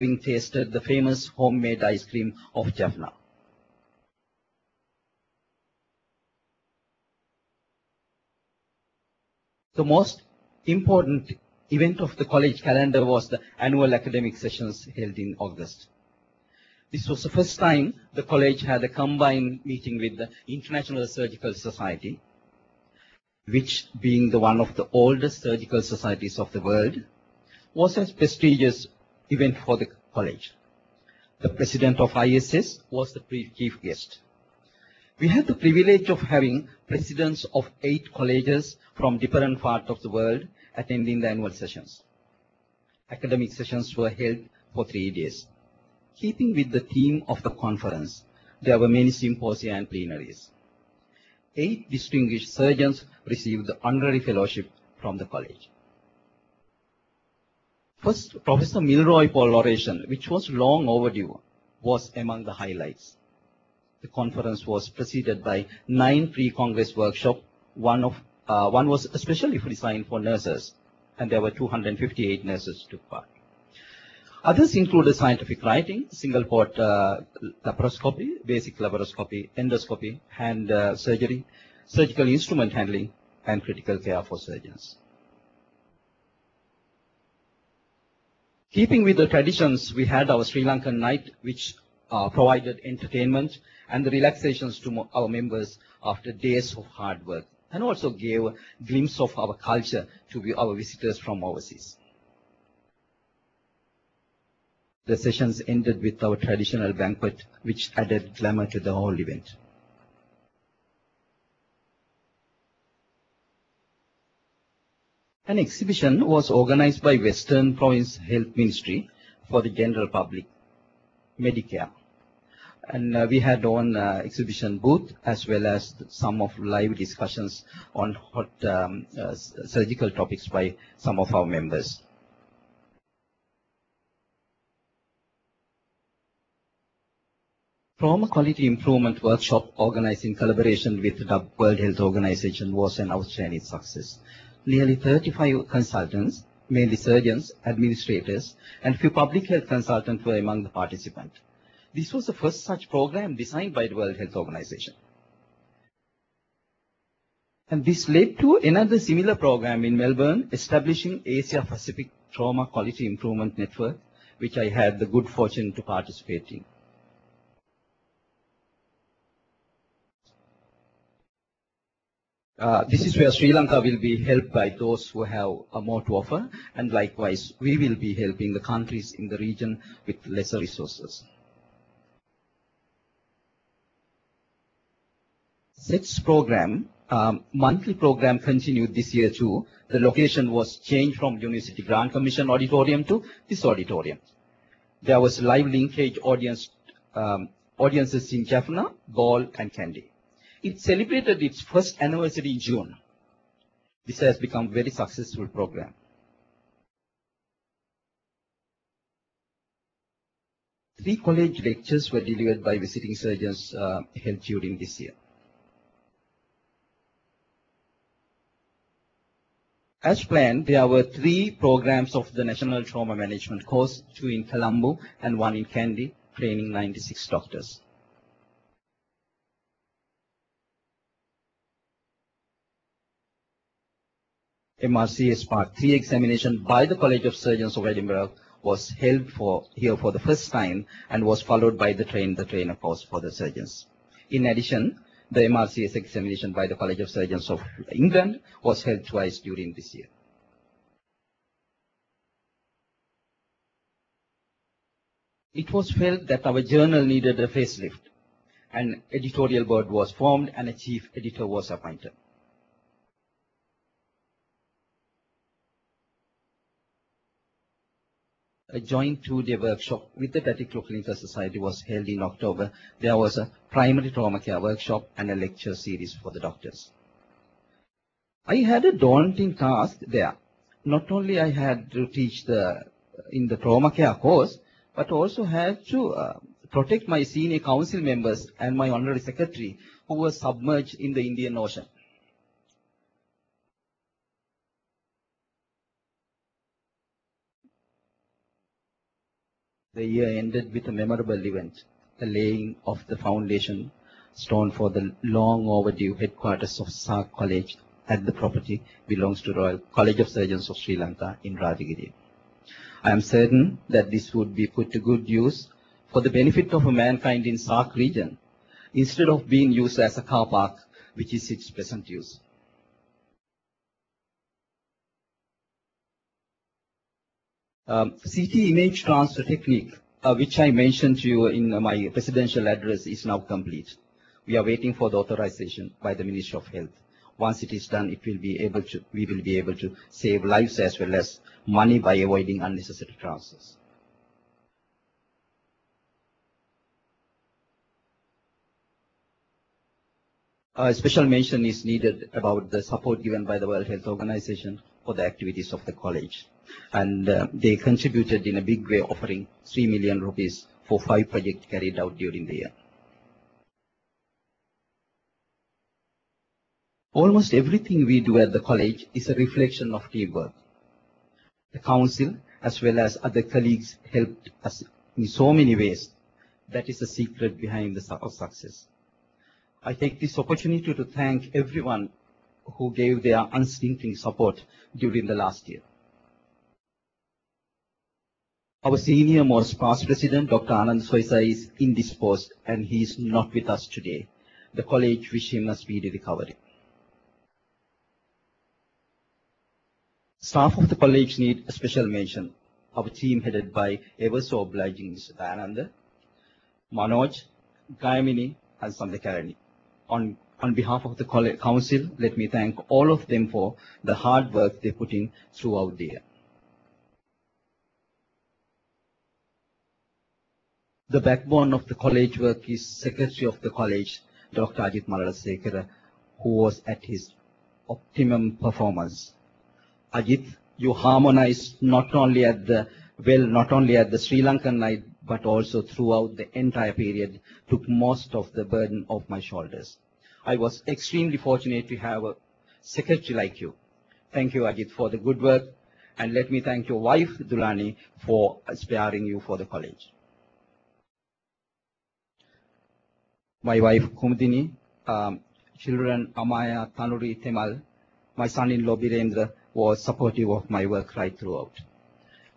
having tasted the famous homemade ice cream of Jaffna. The most important event of the college calendar was the annual academic sessions held in August. This was the first time the college had a combined meeting with the International Surgical Society, which, being one of the oldest surgical societies of the world, was a prestigious event for the college. The president of ISS was the chief guest. We had the privilege of having presidents of 8 colleges from different parts of the world attending the annual sessions. Academic sessions were held for 3 days. Keeping with the theme of the conference, there were many symposia and plenaries. 8 distinguished surgeons received the honorary fellowship from the college. First, Professor Milroy Paul oration, which was long overdue, was among the highlights. The conference was preceded by 9 pre-congress workshops. One was especially designed for nurses, and there were 258 nurses who took part. Others included scientific writing, single port laparoscopy, basic laparoscopy, endoscopy, hand surgery, surgical instrument handling, and critical care for surgeons. Keeping with the traditions, we had our Sri Lankan night, which provided entertainment and the relaxations to our members after days of hard work, and also gave a glimpse of our culture to our visitors from overseas. The sessions ended with our traditional banquet, which added glamour to the whole event. An exhibition was organized by Western Province Health Ministry for the general public, Medicare. And we had on exhibition booth as well as some of live discussions on hot surgical topics by some of our members. Trauma Quality Improvement Workshop organized in collaboration with the World Health Organization was an outstanding success. Nearly 35 consultants, mainly surgeons, administrators, and few public health consultants were among the participants. This was the first such program designed by the World Health Organization. And this led to another similar program in Melbourne, establishing Asia Pacific Trauma Quality Improvement Network, which I had the good fortune to participate in. This is where Sri Lanka will be helped by those who have more to offer, and likewise, we will be helping the countries in the region with lesser resources. SETS program, monthly program continued this year too. The location was changed from University Grant Commission Auditorium to this auditorium. There was live linkage audiences in Jaffna, Galle, and Kandy. It celebrated its first anniversary in June. This has become a very successful program. Three college lectures were delivered by visiting surgeons held during this year. As planned, there were 3 programs of the National Trauma Management course, 2 in Colombo and 1 in Kandy, training 96 doctors. MRCS Part 3 examination by the College of Surgeons of Edinburgh was held here for the first time and was followed by the trainer course for the surgeons. In addition, the MRCS examination by the College of Surgeons of England was held twice during this year. It was felt that our journal needed a facelift. An editorial board was formed and a chief editor was appointed. A joint 2-day workshop with the Clinical Society was held in October. There was a primary trauma care workshop and a lecture series for the doctors. I had a daunting task there. Not only I had to teach in the trauma care course, but also had to protect my senior council members and my honorary secretary who were submerged in the Indian Ocean. The year ended with a memorable event, the laying of the foundation stone for the long overdue headquarters of SARC College at the property belongs to Royal College of Surgeons of Sri Lanka in Rajagiri. I am certain that this would be put to good use for the benefit of mankind in SARC region, instead of being used as a car park, which is its present use. CT image transfer technique, which I mentioned to you in my presidential address, is now complete. We are waiting for the authorization by the Ministry of Health. Once it is done, we will be able to save lives as well as money by avoiding unnecessary transfers. A special mention is needed about the support given by the World Health Organization for the activities of the college. And they contributed in a big way, offering 3 million rupees for 5 projects carried out during the year. Almost everything we do at the college is a reflection of teamwork. The council, as well as other colleagues, helped us in so many ways. That is the secret behind our success. I take this opportunity to thank everyone who gave their unstinting support during the last year. Our senior most past president, Dr. Anand Soisa, is indisposed and he is not with us today. The college wish him a speedy recovery. Staff of the college need a special mention. Our team headed by ever so obliging Mr. Dayananda, Manoj, Gayamini, and Sandekarani. On behalf of the council, let me thank all of them for the hard work they put in throughout the year. The backbone of the college work is Secretary of the college, Dr. Ajit Malalasekara, who was at his optimum performance. Ajit, you harmonized not only at the Sri Lankan night, but also throughout the entire period, took most of the burden off my shoulders. I was extremely fortunate to have a secretary like you. Thank you, Ajit, for the good work, and let me thank your wife, Dulani, for sparing you for the college. My wife, Kumudini, children, Amaya, Tanuri, Temal, my son-in-law, Birendra, was supportive of my work right throughout.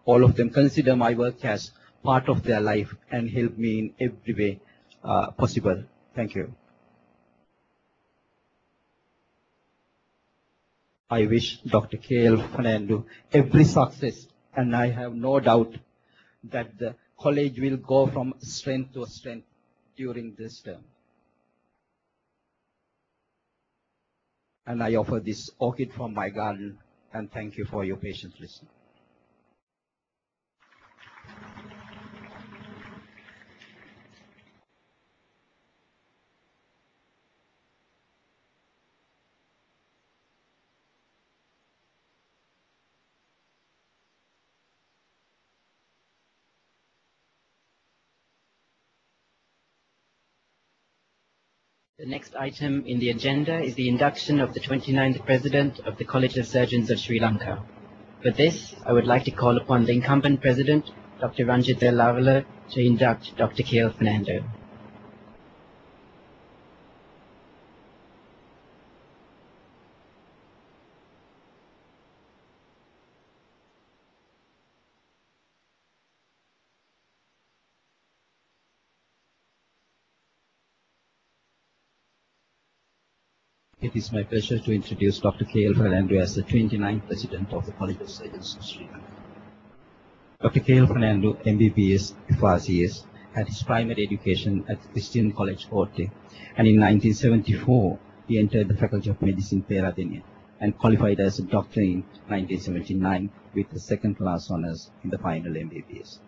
All of them consider my work as part of their life and help me in every way possible. Thank you. I wish Dr. K.L. Fernando every success, and I have no doubt that the college will go from strength to strength during this term. And I offer this orchid from my garden, and thank you for your patient listening. The next item in the agenda is the induction of the 29th President of the College of Surgeons of Sri Lanka. For this, I would like to call upon the incumbent President, Dr. Ranjitha Lavala, to induct Dr. K.L. Fernando. It is my pleasure to introduce Dr. K.L. Fernando as the 29th President of the College of Surgeons of Sri Lanka. Dr. K.L. Fernando, MBBS, FRCS, had his primary education at Christian College, Forte, and in 1974, he entered the Faculty of Medicine, Peradeniya, and qualified as a doctor in 1979 with the second-class honors in the final MBBS.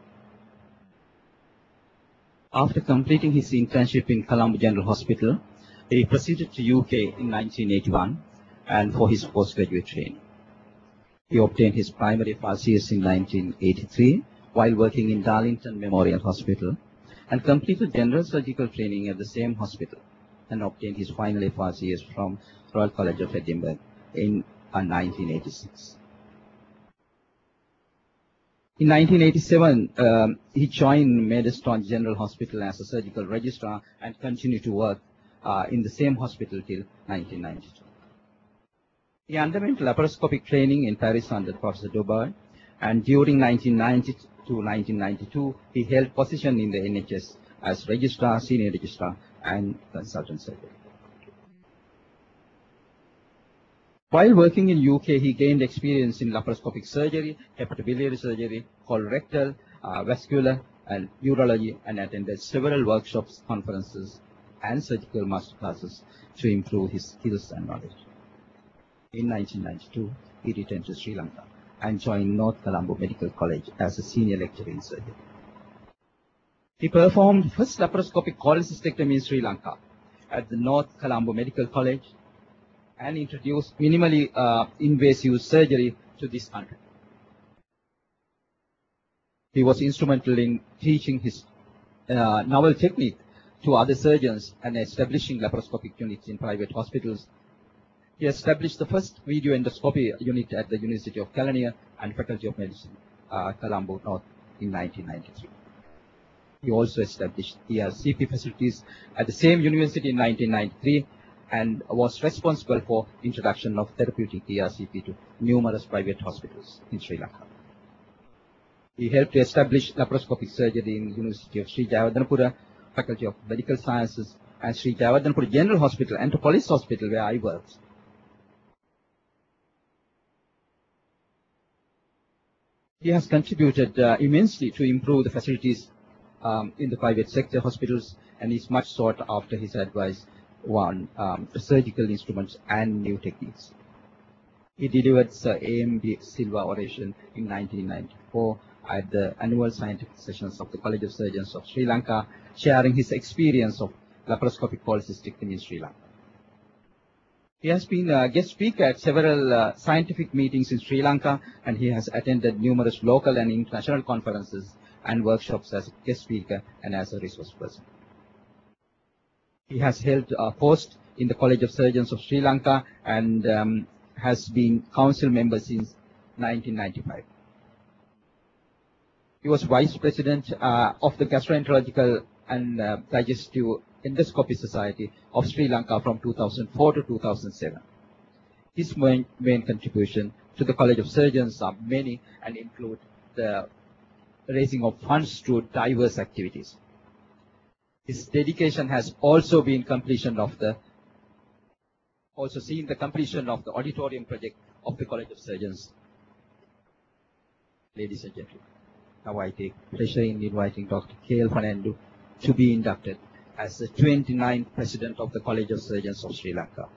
After completing his internship in Colombo General Hospital, he proceeded to UK in 1981 and for his postgraduate training. He obtained his primary FRCS in 1983 while working in Darlington Memorial Hospital and completed general surgical training at the same hospital and obtained his final FRCS from Royal College of Edinburgh in 1986. In 1987, he joined Maidstone General Hospital as a surgical registrar and continued to work in the same hospital till 1992. He underwent laparoscopic training in Paris under Professor Dubois, and during 1990 to 1992, he held position in the NHS as registrar, senior registrar, and consultant surgeon. While working in UK, he gained experience in laparoscopic surgery, hepatobiliary surgery, colorectal, vascular, and urology, and attended several workshops, conferences, and surgical masterclasses to improve his skills and knowledge. In 1992, he returned to Sri Lanka and joined North Colombo Medical College as a senior lecturer in surgery. He performed first laparoscopic cholecystectomy in Sri Lanka at the North Colombo Medical College and introduced minimally invasive surgery to this country. He was instrumental in teaching his novel technique to other surgeons and establishing laparoscopic units in private hospitals. He established the first video endoscopy unit at the University of Kelaniya and Faculty of Medicine, Colombo North, in 1993. He also established ERCP facilities at the same university in 1993 and was responsible for introduction of therapeutic ERCP to numerous private hospitals in Sri Lanka. He helped to establish laparoscopic surgery in the University of Sri Jayawardenepura, Faculty of Medical Sciences, and Sri Jayawardenepura General Hospital and Police Hospital, where I worked. He has contributed immensely to improve the facilities in the private sector hospitals, and is much sought after his advice on surgical instruments and new techniques. He delivered Sir A.M.B. Silva Oration in 1994 at the annual scientific sessions of the College of Surgeons of Sri Lanka, sharing his experience of laparoscopic cholecystectomy in Sri Lanka. He has been a guest speaker at several scientific meetings in Sri Lanka, and he has attended numerous local and international conferences and workshops as a guest speaker and as a resource person. He has held a post in the College of Surgeons of Sri Lanka and has been council member since 1995. He was vice president of the Gastroenterological and Digestive Endoscopy Society of Sri Lanka from 2004 to 2007. His main contribution to the College of Surgeons are many and include the raising of funds through diverse activities. His dedication has also been seen the completion of the auditorium project of the College of Surgeons. Ladies and gentlemen, now I take pleasure in inviting Dr. K.L. Fernando to be inducted as the 29th President of the College of Surgeons of Sri Lanka.